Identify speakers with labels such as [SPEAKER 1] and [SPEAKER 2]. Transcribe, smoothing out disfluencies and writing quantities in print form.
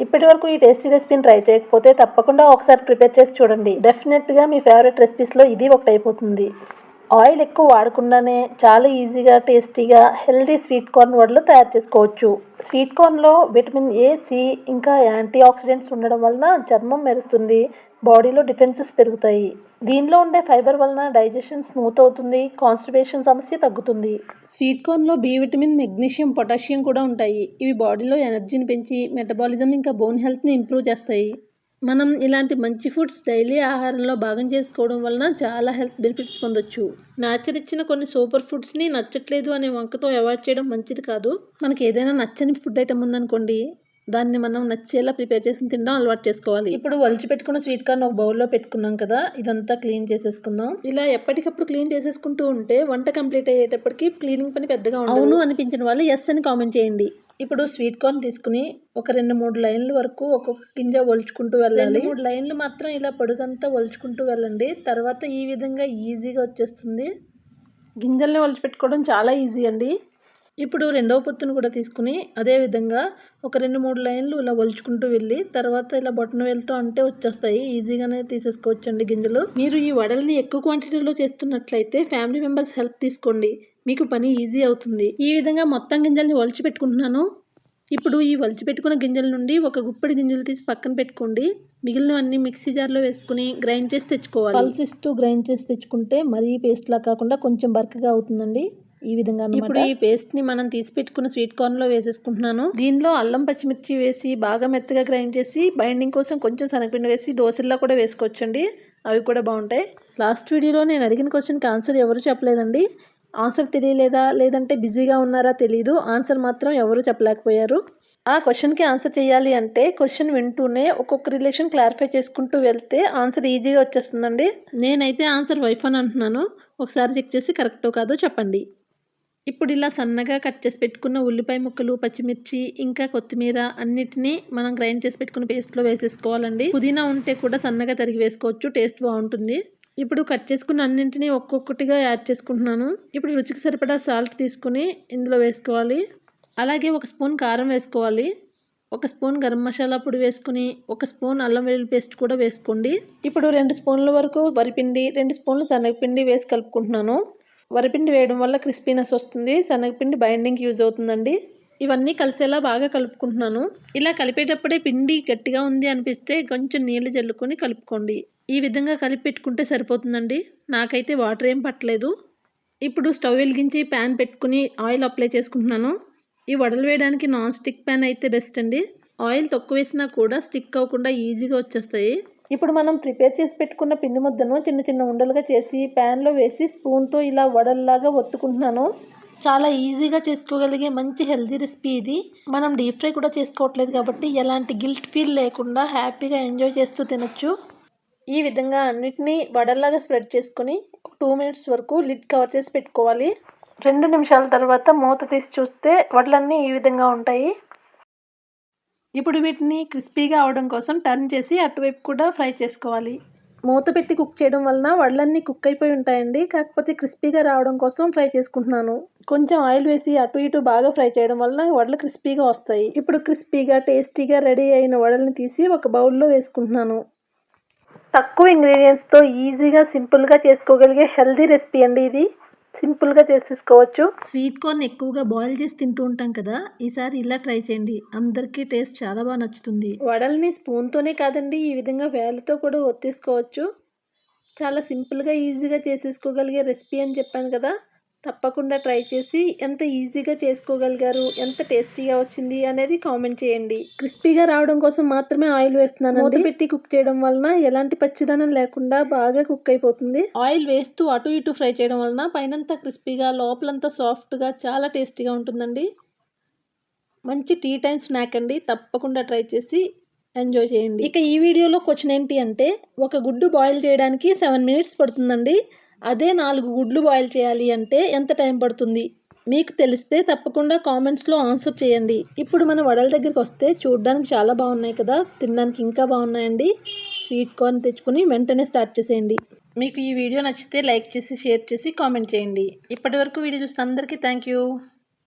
[SPEAKER 1] ఇప్పటివరకు ఈ టేస్టీ రెసిపీని ట్రై చేయకపోతే తప్పకుండా ఒకసారి ప్రిపేర్ చేసి చూడండి. డెఫినెట్గా మీ ఫేవరెట్ రెసిపీస్లో ఇది ఒకటి అయిపోతుంది. ఆయిల్ ఎక్కువ వాడకుండానే చాలా ఈజీగా టేస్టీగా హెల్తీ స్వీట్ కార్న్ వడలు తయారు చేసుకోవచ్చు. స్వీట్ కార్న్లో విటమిన్ ఏ, సి ఇంకా యాంటీ ఆక్సిడెంట్స్ ఉండడం వలన చర్మం మెరుస్తుంది, బాడీలో డిఫెన్సెస్ పెరుగుతాయి. దీనిలో ఉండే ఫైబర్ వలన డైజెషన్ స్మూత్ అవుతుంది, కాన్స్టిపేషన్ సమస్య తగ్గుతుంది. స్వీట్ కార్న్లో బి విటమిన్, మెగ్నీషియం, పొటాషియం కూడా ఉంటాయి. ఇవి బాడీలో ఎనర్జీని పెంచి మెటబాలిజం ఇంకా బోన్ హెల్త్ని ఇంప్రూవ్ చేస్తాయి. మనం ఇలాంటి మంచి ఫుడ్స్ డైలీ ఆహారంలో భాగం చేసుకోవడం వలన చాలా హెల్త్ బెనిఫిట్స్ పొందొచ్చు. నేచర్ ఇచ్చిన కొన్ని సూపర్ ఫుడ్స్ని నచ్చట్లేదు అనే వంకతో అవాయిడ్ చేయడం మంచిది కాదు. మనకి ఏదైనా నచ్చని ఫుడ్ ఐటమ్ ఉందనుకోండి, దాన్ని మనం నచ్చేలా ప్రిపేర్ చేసి తినడం అలవాటు చేసుకోవాలి. ఇప్పుడు ఒలిచి పెట్టుకున్న స్వీట్ కార్న్ ఒక బౌల్లో పెట్టుకున్నాం కదా, ఇదంతా క్లీన్ చేసేసుకుందాం. ఇలా ఎప్పటికప్పుడు క్లీన్ చేసేసుకుంటూ ఉంటే వంట కంప్లీట్ అయ్యేటప్పటికి క్లీనింగ్ పని పెద్దగా ఉండదు. అవును అనిపించిన వాళ్ళు ఎస్ అని కామెంట్ చేయండి. ఇప్పుడు స్వీట్ కార్న్ తీసుకుని ఒక 2-3 లైన్ల వరకు ఒక్కొక్క గింజ ఒలుచుకుంటూ వెళ్ళాలి. 2-3 లైన్లు మాత్రం ఇలా పొడుగంతా ఒలుచుకుంటూ వెళ్ళండి. తర్వాత ఈ విధంగా ఈజీగా వచ్చేస్తుంది. గింజల్ని ఒలిచిపెట్టుకోవడం చాలా ఈజీ అండి. ఇప్పుడు రెండవ పొత్తును కూడా తీసుకుని అదే విధంగా ఒక 2-3 లైన్లు ఇలా ఒలుచుకుంటూ వెళ్ళి తర్వాత ఇలా బొటన వేలుతో అంటే వచ్చేస్తాయి. ఈజీగానే తీసేసుకోవచ్చండి గింజలు. మీరు ఈ వడల్ని ఎక్కువ క్వాంటిటీలో చేస్తున్నట్లయితే ఫ్యామిలీ మెంబర్స్ హెల్ప్ తీసుకోండి, మీకు పని ఈజీ అవుతుంది. ఈ విధంగా మొత్తం గింజల్ని ఒలిచి పెట్టుకుంటున్నాను. ఇప్పుడు ఈ ఒలిచి పెట్టుకున్న గింజల నుండి ఒక గుప్పెడి గింజలు తీసి పక్కన పెట్టుకోండి. మిగిలినవన్నీ మిక్సీ జార్లో వేసుకుని గ్రైండ్ చేసి తెచ్చుకోవాలి. పల్సిస్తూ గ్రైండ్ చేసి తెచ్చుకుంటే మరీ పేస్ట్లా కాకుండా కొంచెం బరకగా అవుతుందండి. ఈ విధంగా ఇప్పుడు ఈ పేస్ట్ని మనం తీసి పెట్టుకున్న స్వీట్ కార్న్లో వేసేసుకుంటున్నాను. దీనిలో అల్లం, పచ్చిమిర్చి వేసి బాగా మెత్తగా గ్రైండ్ చేసి బైండింగ్ కోసం కొంచెం శనగపిండి వేసి దోశల్లో కూడా వేసుకోవచ్చండి, అవి కూడా బాగుంటాయి. లాస్ట్ వీడియోలో నేను అడిగిన క్వశ్చన్కి ఆన్సర్ ఎవరు చెప్పలేదండి. ఆన్సర్ తెలియలేదా లేదంటే బిజీగా ఉన్నారా తెలీదు, ఆన్సర్ మాత్రం ఎవరు చెప్పలేకపోయారు. ఆ క్వశ్చన్కి ఆన్సర్ చేయాలి అంటే క్వశ్చన్ వింటూనే ఒక్కొక్క రిలేషన్ క్లారిఫై చేసుకుంటూ వెళ్తే ఆన్సర్ ఈజీగా వచ్చేస్తుందండి. నేనైతే ఆన్సర్ వైఫ్ అని అంటున్నాను, ఒకసారి చెక్ చేసి కరెక్టో కాదో చెప్పండి. ఇప్పుడు ఇలా సన్నగా కట్ చేసి పెట్టుకున్న ఉల్లిపాయ ముక్కలు, పచ్చిమిర్చి ఇంకా కొత్తిమీర అన్నిటినీ మనం గ్రైండ్ చేసి పెట్టుకున్న పేస్ట్లో వేసేసుకోవాలండి. పుదీనా ఉంటే కూడా సన్నగా తరిగి వేసుకోవచ్చు, టేస్ట్ బాగుంటుంది. ఇప్పుడు కట్ చేసుకున్న అన్నింటినీ ఒక్కొక్కటిగా యాడ్ చేసుకుంటున్నాను. ఇప్పుడు రుచికి సరిపడా సాల్ట్ తీసుకుని ఇందులో వేసుకోవాలి. అలాగే 1 స్పూన్ కారం వేసుకోవాలి, 1 స్పూన్ గరం మసాలా పొడి వేసుకుని 1 స్పూన్ అల్లం వెల్లుల్లి పేస్ట్ కూడా వేసుకోండి. ఇప్పుడు 2 స్పూన్ల వరకు వరిపిండి, 2 స్పూన్లు శనగపిండి వేసి కలుపుకుంటున్నాను. వరిపిండి వేయడం వల్ల క్రిస్పీనెస్ వస్తుంది, శనగపిండి బైండింగ్కి యూజ్ అవుతుందండి. ఇవన్నీ కలిసేలా బాగా కలుపుకుంటున్నాను. ఇలా కలిపేటప్పుడే పిండి గట్టిగా ఉంది అనిపిస్తే కొంచెం నీళ్లు జల్లుకొని కలుపుకోండి. ఈ విధంగా కలిపి పెట్టుకుంటే సరిపోతుందండి. నాకైతే వాటర్ ఏం పట్టలేదు. ఇప్పుడు స్టవ్ వెలిగించి ప్యాన్ పెట్టుకుని ఆయిల్ అప్లై చేసుకుంటున్నాను. ఈ వడలు వేయడానికి నాన్ స్టిక్ ప్యాన్ అయితే బెస్ట్ అండి. ఆయిల్ తక్కువ వేసినా కూడా స్టిక్ అవ్వకుండా ఈజీగా వచ్చేస్తాయి. ఇప్పుడు మనం ప్రిపేర్ చేసి పెట్టుకున్న పిండి ముద్దను చిన్న చిన్న ఉండలుగా చేసి ప్యాన్లో వేసి స్పూన్తో ఇలా వడల్లాగా ఒత్తుకుంటున్నాను. చాలా ఈజీగా చేసుకోగలిగే మంచి హెల్తీ రెసిపీ ఇది. మనం డీప్ ఫ్రై కూడా చేసుకోవట్లేదు కాబట్టి ఎలాంటి గిల్ట్ ఫీల్ లేకుండా హ్యాపీగా ఎంజాయ్ చేస్తూ తినొచ్చు. ఈ విధంగా అన్నిటినీ వడల్లాగా స్ప్రెడ్ చేసుకొని 2 మినిట్స్ వరకు లిడ్ కవర్ చేసి పెట్టుకోవాలి. 2 నిమిషాల తర్వాత మూత తీసి చూస్తే వడలన్నీ ఈ విధంగా ఉంటాయి. ఇప్పుడు వీటిని క్రిస్పీగా అవడం కోసం టర్న్ చేసి అటువైపు కూడా ఫ్రై చేసుకోవాలి. మూత పెట్టి కుక్ చేయడం వలన వడలన్నీ కుక్ అయిపోయి ఉంటాయండి, కాకపోతే క్రిస్పీగా రావడం కోసం ఫ్రై చేసుకుంటున్నాను. కొంచెం ఆయిల్ వేసి అటు ఇటు బాగా ఫ్రై చేయడం వలన వడలు క్రిస్పీగా వస్తాయి. ఇప్పుడు క్రిస్పీగా టేస్టీగా రెడీ అయిన వడల్ని తీసి ఒక బౌల్లో వేసుకుంటున్నాను. తక్కువ ఇంగ్రీడియంట్స్తో ఈజీగా సింపుల్గా చేసుకోగలిగే హెల్తీ రెసిపీ అండి ఇది. సింపుల్గా చేసేసుకోవచ్చు. స్వీట్ కార్న్ ఎక్కువగా బాయిల్ చేసి తింటూ ఉంటాం కదా, ఈసారి ఇలా ట్రై చేయండి, అందరికీ టేస్ట్ చాలా బాగా నచ్చుతుంది. వడల్ని స్పూన్తోనే కాదండి, ఈ విధంగా వేళ్ళతో కూడా ఒత్తేసుకోవచ్చు. చాలా సింపుల్గా ఈజీగా చేసేసుకోగలిగే రెసిపీ అని చెప్పాను కదా, తప్పకుండా ట్రై చేసి ఎంత ఈజీగా చేసుకోగలిగారు, ఎంత టేస్టీగా వచ్చింది అనేది కామెంట్ చేయండి. క్రిస్పీగా రావడం కోసం మాత్రమే ఆయిల్ వేస్తున్నాను. మూత పెట్టి కుక్ చేయడం వలన ఎలాంటి పచ్చిదనం లేకుండా బాగా కుక్ అయిపోతుంది. ఆయిల్ వేస్తూ అటు ఇటు ఫ్రై చేయడం వలన పైనంతా క్రిస్పీగా లోపలంతా సాఫ్ట్గా చాలా టేస్టీగా ఉంటుందండి. మంచి టీ టైం స్నాక్ అండి, తప్పకుండా ట్రై చేసి ఎంజాయ్ చేయండి. ఇక ఈ వీడియోలో క్వశ్చన్ ఏంటి అంటే, ఒక గుడ్డు బాయిల్ చేయడానికి 7 మినిట్స్ పడుతుందండి, అదే 4 గుడ్లు బాయిల్ చేయాలి అంటే ఎంత టైం పడుతుంది? మీకు తెలిస్తే తప్పకుండా కామెంట్స్లో ఆన్సర్ చేయండి. ఇప్పుడు మన వడల దగ్గరికి వస్తే చూడడానికి చాలా బాగున్నాయి కదా, తినడానికి ఇంకా బాగున్నాయండి. స్వీట్ కార్న్ తెచ్చుకుని వెంటనే స్టార్ట్ చేసేయండి. మీకు ఈ వీడియో నచ్చితే లైక్ చేసి షేర్ చేసి కామెంట్ చేయండి. ఇప్పటి వరకు వీడియో చూసిన అందరికీ థ్యాంక్ యూ.